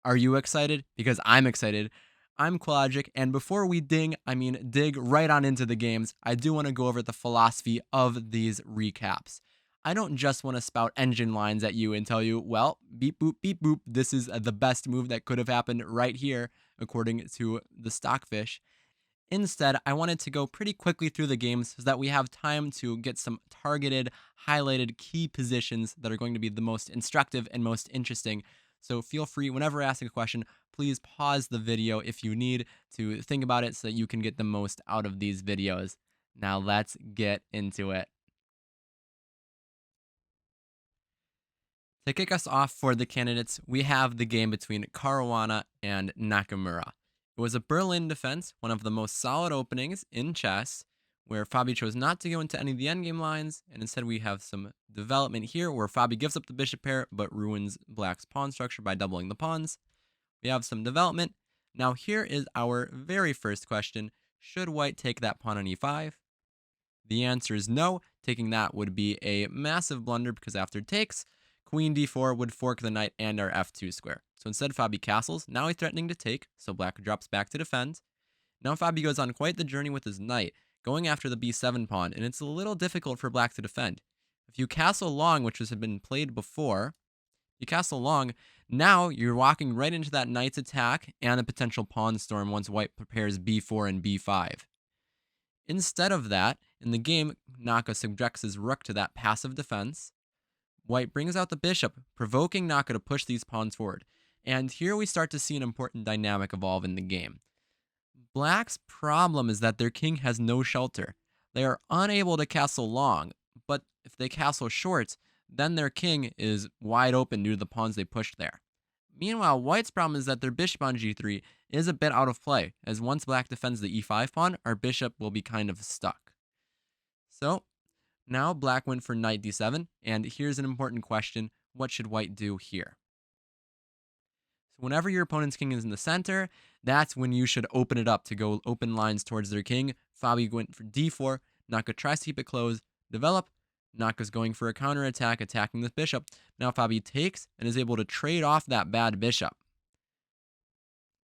Are you excited? Because I'm excited. I'm Quadric, and before we dig right on into the games, I do want to go over the philosophy of these recaps. I don't just want to spout engine lines at you and tell you, well, beep boop, this is the best move that could have happened right here, according to the Stockfish. Instead, I wanted to go pretty quickly through the games so that we have time to get some targeted, highlighted key positions that are going to be the most instructive and most interesting. So feel free, whenever asking a question, please pause the video if you need to think about it so that you can get the most out of these videos. Now let's get into it. To kick us off for the candidates, we have the game between Caruana and Nakamura. It was a Berlin defense, one of the most solid openings in chess, where Fabi chose not to go into any of the endgame lines, and instead we have some development here where Fabi gives up the bishop pair but ruins Black's pawn structure by doubling the pawns. We have some development. Now here is our very first question. Should White take that pawn on e5? The answer is no. Taking that would be a massive blunder because after it takes, Queen d4 would fork the knight and our f2 square. So instead Fabi castles. Now he's threatening to take, so Black drops back to defend. Now Fabi goes on quite the journey with his knight, going after the b7 pawn, and it's a little difficult for Black to defend. If you castle long, which has been played before, you castle long, now you're walking right into that knight's attack and a potential pawn storm once White prepares b4 and b5. Instead of that, in the game, Naka subjects his rook to that passive defense. White brings out the bishop, provoking Naka to push these pawns forward. And here we start to see an important dynamic evolve in the game. Black's problem is that their king has no shelter. They are unable to castle long, but if they castle short, then their king is wide open due to the pawns they pushed there. Meanwhile, White's problem is that their bishop on g3 is a bit out of play, as once Black defends the e5 pawn, our bishop will be kind of stuck. So, now Black went for knight d7, and here's an important question. What should White do here? So whenever your opponent's king is in the center, that's when you should open it up to go open lines towards their king. Fabi went for d4, Naka tries to keep it closed, develop, Naka's going for a counterattack, attacking this bishop. Now Fabi takes and is able to trade off that bad bishop.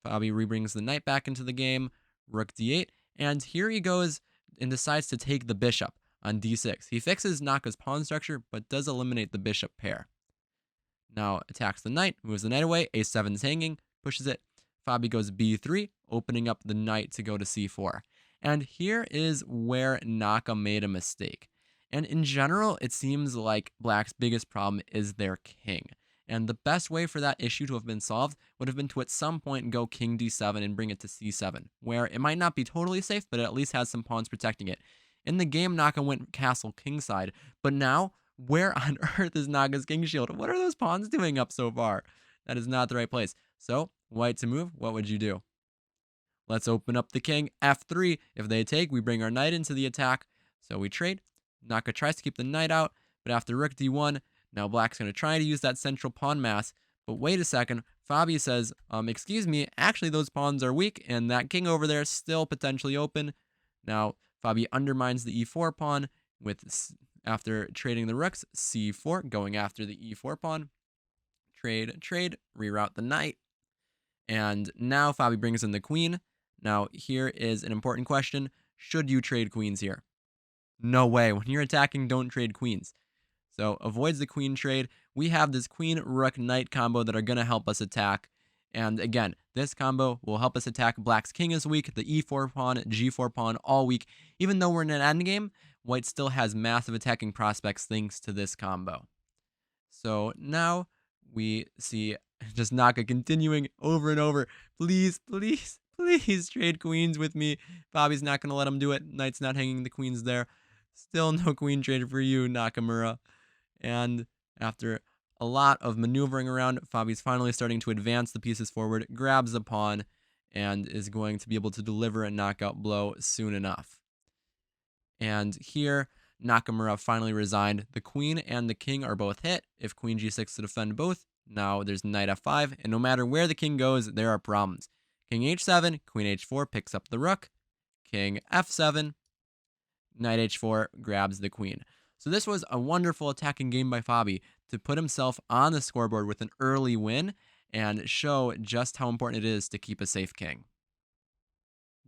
Fabi rebrings the knight back into the game, rook d8, and here he goes and decides to take the bishop on d6. He fixes Naka's pawn structure, but does eliminate the bishop pair. Now attacks the knight, moves the knight away, a7 is hanging, pushes it. Fabi goes b3, opening up the knight to go to c4. And here is where Naka made a mistake. And in general, it seems like Black's biggest problem is their king. And the best way for that issue to have been solved would have been to at some point go king d7 and bring it to c7, where it might not be totally safe, but it at least has some pawns protecting it. In the game, Naka went castle kingside, but now, where on earth is Naka's king shield? What are those pawns doing up so far? That is not the right place. So, White to move, what would you do? Let's open up the king, f3. If they take, we bring our knight into the attack. So we trade. Naka tries to keep the knight out, but after rook d1, now Black's going to try to use that central pawn mass. But wait a second, Fabi says, excuse me, actually those pawns are weak, and that king over there is still potentially open. Now, Fabi undermines the e4 pawn with, after trading the rooks, c4, going after the e4 pawn. Trade, reroute the knight. And now Fabi brings in the queen. Now, here is an important question. Should you trade queens here? No way. When you're attacking, don't trade queens. So, avoids the queen trade. We have this queen, rook, knight combo that are going to help us attack. And again, this combo will help us attack. Black's king is weak, the e4 pawn, g4 pawn, all weak. Even though we're in an endgame, White still has massive attacking prospects thanks to this combo. So now we see just Naka continuing over and over. Please, please, please trade queens with me. Fabi's not going to let him do it. Knight's not hanging the queens there. Still no queen trade for you, Nakamura. And after a lot of maneuvering around, Fabi's finally starting to advance the pieces forward, grabs the pawn, and is going to be able to deliver a knockout blow soon enough. And here, Nakamura finally resigned. The queen and the king are both hit. If queen g6 to defend both, now there's knight f5, and no matter where the king goes, there are problems. King h7, queen h4 picks up the rook, king f7, knight h4 grabs the queen. So this was a wonderful attacking game by Fabi to put himself on the scoreboard with an early win, and show just how important it is to keep a safe king.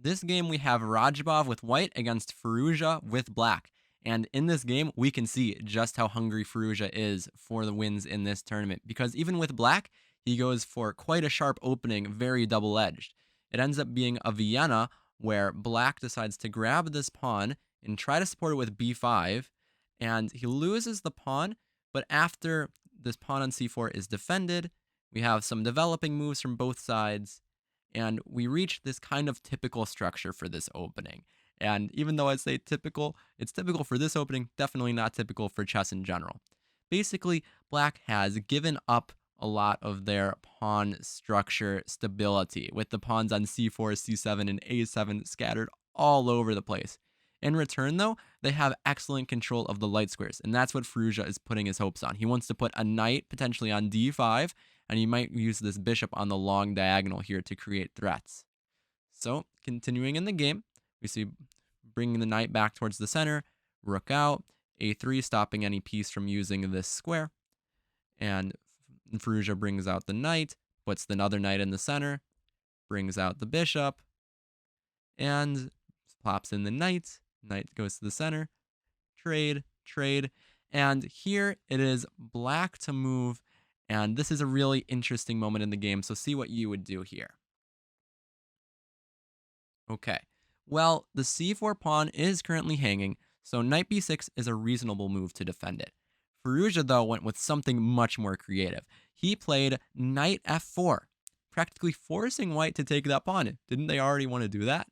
This game, we have Radjabov with white against Firouzja with black. And in this game, we can see just how hungry Firouzja is for the wins in this tournament. Because even with black, he goes for quite a sharp opening, very double-edged. It ends up being a Vienna where black decides to grab this pawn and try to support it with b5. And he loses the pawn, but after this pawn on c4 is defended, we have some developing moves from both sides, and we reach this kind of typical structure for this opening. And even though I say typical, it's typical for this opening, definitely not typical for chess in general. Basically, black has given up a lot of their pawn structure stability, with the pawns on c4, c7, and a7 scattered all over the place. In return, though, they have excellent control of the light squares, and that's what Firouzja is putting his hopes on. He wants to put a knight potentially on d5, and he might use this bishop on the long diagonal here to create threats. So, continuing in the game, we see bringing the knight back towards the center, rook out, a3 stopping any piece from using this square, and Firouzja brings out the knight, puts the other knight in the center, brings out the bishop, and plops in the knight. Knight goes to the center, trade, trade, and here it is black to move, and this is a really interesting moment in the game, so see what you would do here. Okay, well, the c4 pawn is currently hanging, so knight b6 is a reasonable move to defend it. Firouzja, though, went with something much more creative. He played knight f4, practically forcing white to take that pawn. Didn't they already want to do that?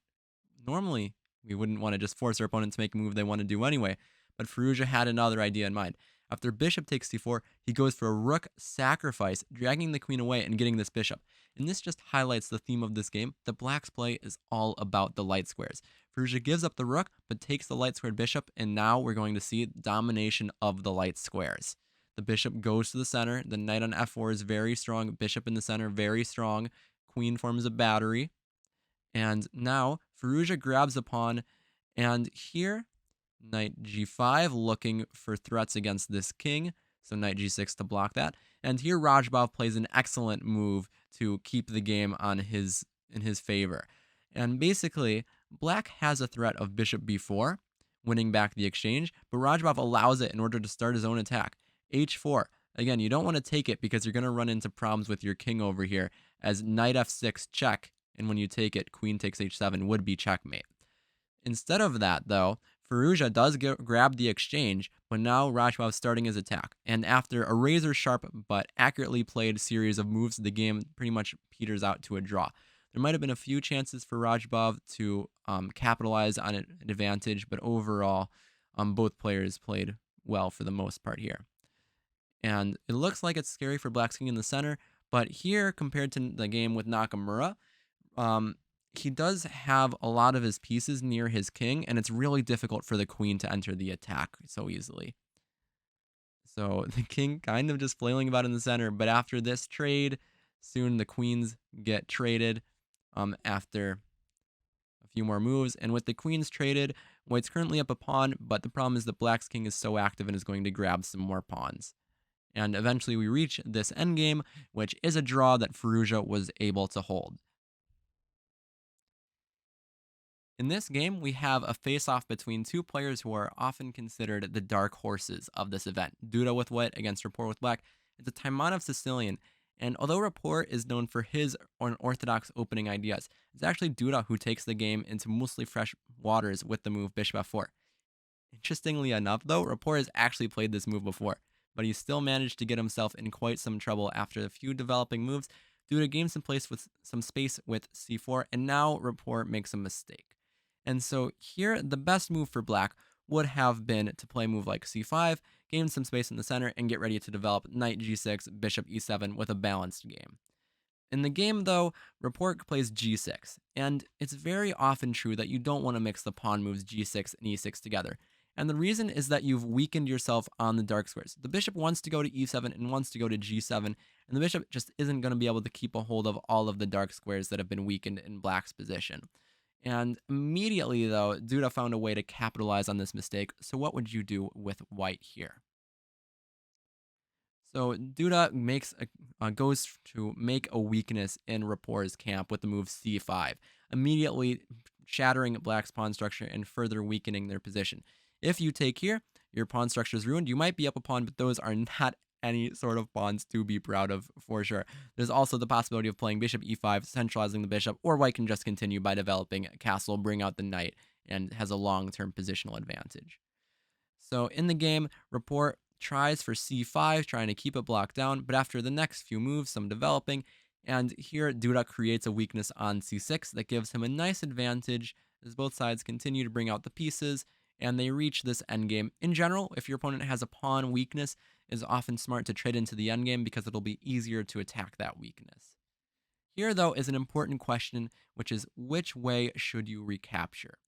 Normally, we wouldn't want to just force our opponent to make a move they want to do anyway, but Firouzja had another idea in mind. After bishop takes c4, he goes for a rook sacrifice, dragging the queen away and getting this bishop. And this just highlights the theme of this game. The black's play is all about the light squares. Firouzja gives up the rook, but takes the light squared bishop, and now we're going to see domination of the light squares. The bishop goes to the center. The knight on f4 is very strong. Bishop in the center, very strong. Queen forms a battery. And now Firouzja grabs a pawn, and here knight g5 looking for threats against this king, so knight g6 to block that. And here Radjabov plays an excellent move to keep the game in his favor. And basically, black has a threat of bishop b4, winning back the exchange, but Radjabov allows it in order to start his own attack. h4. Again, you don't want to take it because you're going to run into problems with your king over here, as knight f6 check, and when you take it, queen takes h7 would be checkmate. Instead of that, though, Firouzja does grab the exchange, but now Radjabov starting his attack. And after a razor-sharp but accurately played series of moves, the game pretty much peters out to a draw. There might have been a few chances for Radjabov to capitalize on an advantage, but overall, both players played well for the most part here. And it looks like it's scary for black's king in the center, but here, compared to the game with Nakamura, he does have a lot of his pieces near his king, and it's really difficult for the queen to enter the attack so easily. So the king kind of just flailing about in the center, but after this trade, soon the queens get traded after a few more moves. And with the queens traded, white's currently up a pawn, but the problem is that black's king is so active and is going to grab some more pawns. And eventually we reach this endgame, which is a draw that Firouzja was able to hold. In this game, we have a face-off between two players who are often considered the dark horses of this event. Duda with white against Rapport with black. It's a Taimanov Sicilian, and although Rapport is known for his unorthodox opening ideas, it's actually Duda who takes the game into mostly fresh waters with the move bishop f4. Interestingly enough, though, Rapport has actually played this move before, but he still managed to get himself in quite some trouble after a few developing moves. Duda gains some place with some space with c4, and now Rapport makes a mistake. And so here, the best move for black would have been to play a move like c5, gain some space in the center, and get ready to develop knight g6, bishop e7 with a balanced game. In the game, though, Rapport plays g6, and it's very often true that you don't want to mix the pawn moves g6 and e6 together. And the reason is that you've weakened yourself on the dark squares. The bishop wants to go to e7 and wants to go to g7, and the bishop just isn't going to be able to keep a hold of all of the dark squares that have been weakened in black's position. And immediately, though, Duda found a way to capitalize on this mistake. So what would you do with white here? So Duda makes goes to make a weakness in Rapport's camp with the move c5, immediately shattering black's pawn structure and further weakening their position. If you take here, your pawn structure is ruined. You might be up a pawn, but those are not any sort of pawns to be proud of for sure. There's also the possibility of playing bishop e5, centralizing the bishop, or white can just continue by developing a castle, bring out the knight, and has a long-term positional advantage. So in the game, Rapport tries for c5, trying to keep it blocked down, but after the next few moves, some developing, and here Duda creates a weakness on c6 that gives him a nice advantage as both sides continue to bring out the pieces, and they reach this endgame. In general, if your opponent has a pawn weakness, it's often smart to trade into the endgame because it'll be easier to attack that weakness. Here, though, is an important question, which is which way should you recapture?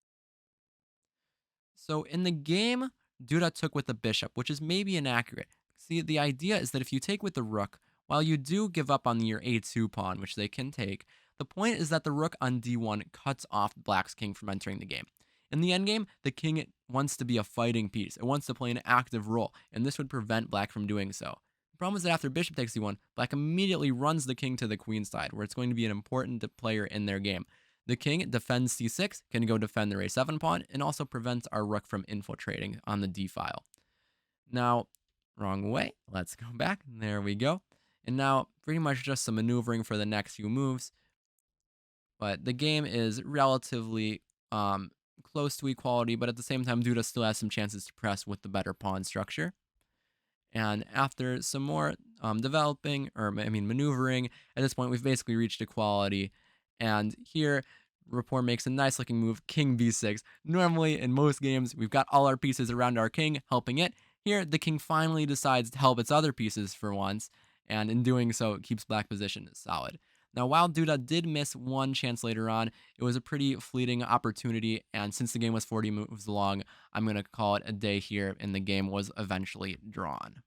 So in the game, Duda took with the bishop, which is maybe inaccurate. See, the idea is that if you take with the rook, while you do give up on your a2 pawn, which they can take, the point is that the rook on d1 cuts off black's king from entering the game. In the endgame, the king wants to be a fighting piece. It wants to play an active role, and this would prevent black from doing so. The problem is that after bishop takes d1, black immediately runs the king to the queen side, where it's going to be an important player in their game. The king defends c6, can go defend their a7 pawn, and also prevents our rook from infiltrating on the d file. Now, wrong way. Let's go back. There we go. And now, pretty much just some maneuvering for the next few moves. But the game is relatively close to equality, but at the same time, Duda still has some chances to press with the better pawn structure. And after some more developing, maneuvering, at this point, we've basically reached equality. And here, Rapport makes a nice looking move, king b6. Normally, in most games, we've got all our pieces around our king, helping it. Here, the king finally decides to help its other pieces for once, and in doing so, it keeps black position solid. Now, while Duda did miss one chance later on, it was a pretty fleeting opportunity, and since the game was 40 moves long, I'm going to call it a day here, and the game was eventually drawn.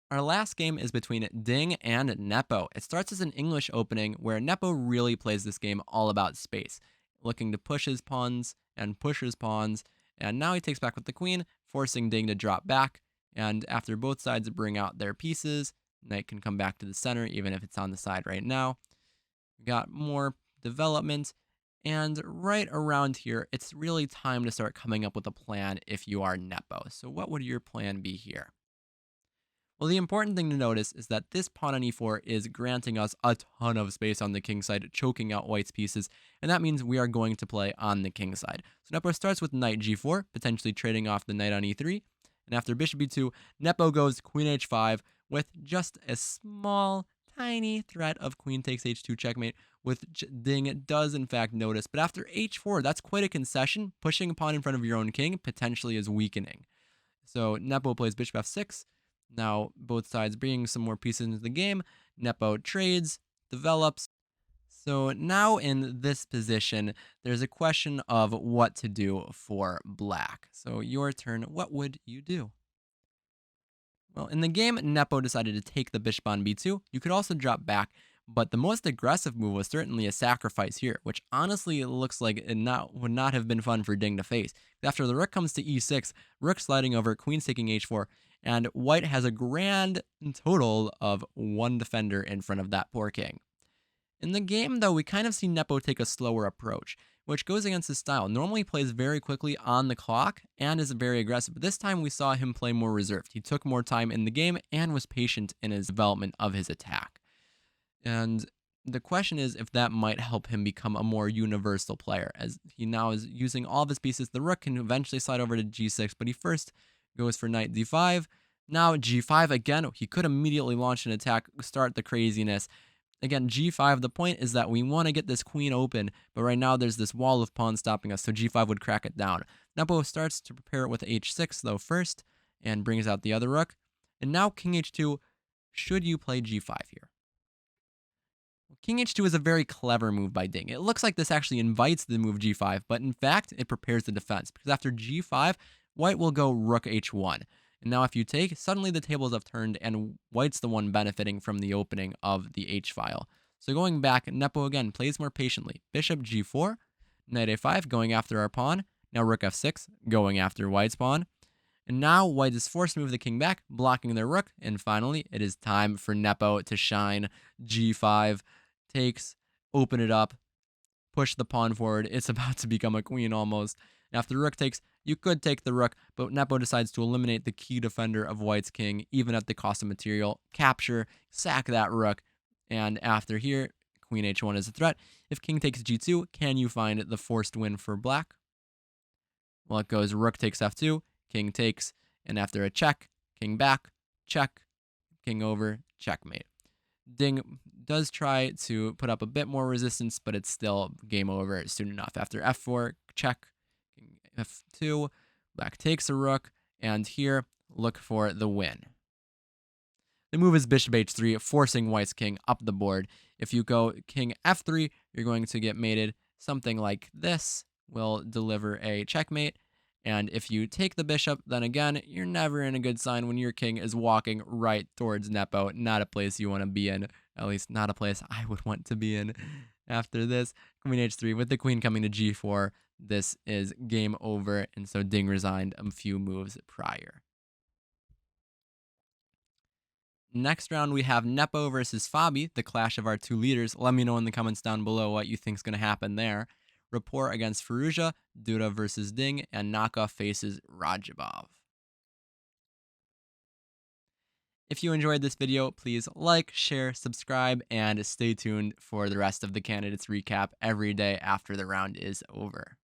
Our last game is between Ding and Nepo. It starts as an English opening where Nepo really plays this game all about space, looking to push his pawns and push his pawns, and now he takes back with the queen, forcing Ding to drop back, and after both sides bring out their pieces, knight can come back to the center even if it's on the side right now. We got more development, and right around here, it's really time to start coming up with a plan if you are Nepo. So what would your plan be here? Well, the important thing to notice is that this pawn on e4 is granting us a ton of space on the king side, choking out white's pieces, and that means we are going to play on the king side. So Nepo starts with knight g4, potentially trading off the knight on e3, and after bishop e2, Nepo goes queen h5 with just a small, tiny threat of queen takes h2 checkmate, which Ding does in fact notice, but after h4, that's quite a concession. Pushing a pawn in front of your own king potentially is weakening. So Nepo plays bishop f6. Now, both sides bringing some more pieces into the game. Nepo trades, develops. So now in this position, there's a question of what to do for black. So your turn, what would you do? Well, in the game, Nepo decided to take the bishop on b2. You could also drop back, but the most aggressive move was certainly a sacrifice here, which honestly looks like it would not have been fun for Ding to face. After the rook comes to e6, rook sliding over, queen taking h4, and white has a grand total of one defender in front of that poor king. In the game, though, we kind of see Nepo take a slower approach, which goes against his style. Normally he plays very quickly on the clock and is very aggressive, but this time we saw him play more reserved. He took more time in the game and was patient in his development of his attack. And the question is if that might help him become a more universal player, as he now is using all of his pieces. The rook can eventually slide over to g6, but he first goes for knight d5. Now g5 again. He could immediately launch an attack, start the craziness. Again, g5, the point is that we want to get this queen open, but right now there's this wall of pawns stopping us, so g5 would crack it down. Nepo starts to prepare it with h6, though, first, and brings out the other rook. And now king h2, should you play g5 here? King h2 is a very clever move by Ding. It looks like this actually invites the move g5, but in fact, it prepares the defense, because after g5, white will go rook h1. And now if you take, suddenly the tables have turned, and white's the one benefiting from the opening of the h-file. So going back, Nepo again plays more patiently. Bishop g4, knight a5, going after our pawn. Now rook f6, going after white's pawn. And now white is forced to move the king back, blocking their rook. And finally, it is time for Nepo to shine. G5 takes, open it up, push the pawn forward. It's about to become a queen almost. After rook takes, you could take the rook, but Nepo decides to eliminate the key defender of white's king, even at the cost of material. Capture, sack that rook, and after here, queen h1 is a threat. If king takes g2, can you find the forced win for black? Well, it goes rook takes f2, king takes, and after a check, king back, check, king over, checkmate. Ding does try to put up a bit more resistance, but it's still game over soon enough. After f4, check, king f2, black takes a rook, and here, look for the win. The move is bishop h3, forcing white's king up the board. If you go king f3, you're going to get mated. Something like this will deliver a checkmate. And if you take the bishop, then again, you're never in a good sign when your king is walking right towards Nepo. Not a place you want to be in. At least not a place I would want to be in. After this, queen h3 with the queen coming to g4. This is game over. And so Ding resigned a few moves prior. Next round, we have Nepo versus Fabi, the clash of our two leaders. Let me know in the comments down below what you think is going to happen there. Rapport against Firouzja, Duda versus Ding, and Naka faces Radjabov. If you enjoyed this video, please like, share, subscribe, and stay tuned for the rest of the candidates recap every day after the round is over.